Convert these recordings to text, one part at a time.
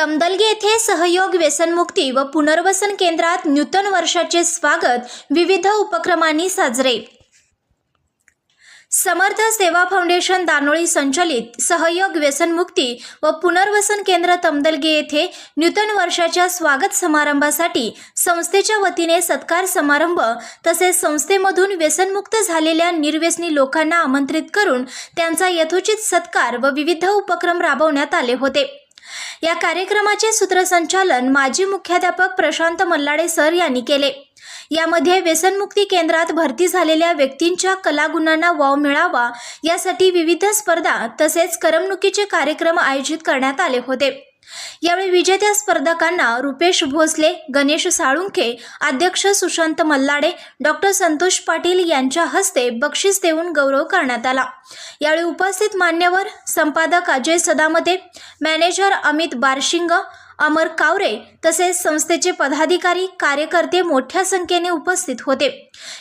तमदलगे येथे सहयोग व्यसनमुक्ती व पुनर्वसन केंद्रात नूतन वर्षाचे स्वागत विविध उपक्रमांनी साजरे। समर्थ सेवा फाउंडेशन दानोळी संचलित सहयोग व्यसनमुक्ती व पुनर्वसन केंद्र तमदलगे येथे नूतन वर्षाच्या स्वागत समारंभासाठी संस्थेच्या वतीने सत्कार समारंभ तसेच संस्थेमधून व्यसनमुक्त झालेल्या निर्व्यसनी लोकांना आमंत्रित करून त्यांचा यथोचित सत्कार व विविध उपक्रम राबवण्यात आले होते। या कार्यक्रमाचे सूत्रसंचालन माजी मुख्याध्यापक प्रशांत मल्लाडे सर यांनी केले। यामध्ये व्यसनमुक्ती केंद्रात भरती झालेल्या व्यक्तींच्या कलागुणांना वाव मिळावा यासाठी विविध स्पर्धा तसेच करमणुकीचे कार्यक्रम आयोजित करण्यात आले होते। यावेळी विजेत्या स्पर्धकांना रुपेश भोसले, गणेश साळुंखे, अध्यक्ष सुशांत मल्लाडे, डॉक्टर संतोष पाटील यांच्या हस्ते बक्षीस देऊन गौरव करण्यात आला। यावेळी उपस्थित मान्यवर संपादक अजय सदामते, मॅनेजर अमित बारशिंग, अमर कावरे तसेच संस्थेचे पदाधिकारी कार्यकर्ते मोठ्या संख्येने उपस्थित होते।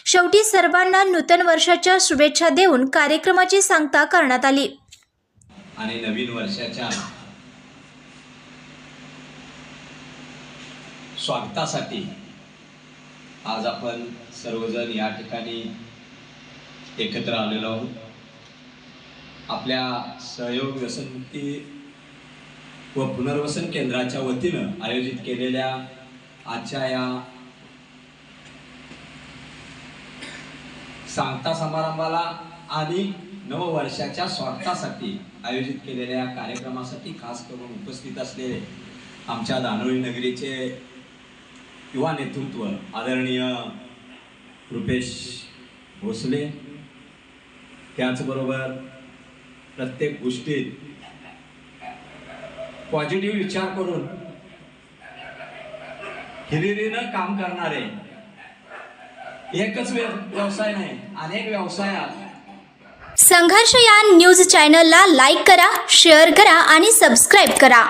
शेवटी सर्वांना नूतन वर्षाच्या शुभेच्छा देऊन कार्यक्रमाची सांगता करण्यात आली। आणि नवीन वर्षाच्या स्वागतासाठी आज आपण सर्वजण या ठिकाणी एकत्र आलेलो आहोत। आपल्या सहयोग व्यसनमुक्ती व पुनर्वसन केंद्राच्या वतीनं आयोजित केलेल्या आजच्या या सांगता समारंभाला आणि नववर्षाच्या स्वागतासाठी आयोजित केलेल्या कार्यक्रमासाठी खास करून उपस्थित असलेले आमच्या दानोळी नगरीचे युवा नेतृत्व आदरणीय रुपेश भोसले, त्याचबरोबर प्रत्येक गोष्टीत पॉझिटिव्ह विचार करून हिरिरीनं काम करणारे, एकच व्यवसाय नाही अनेक व्यवसायात संघर्ष या न्यूज चॅनलला लाईक करा, शेअर करा आणि सबस्क्राईब करा।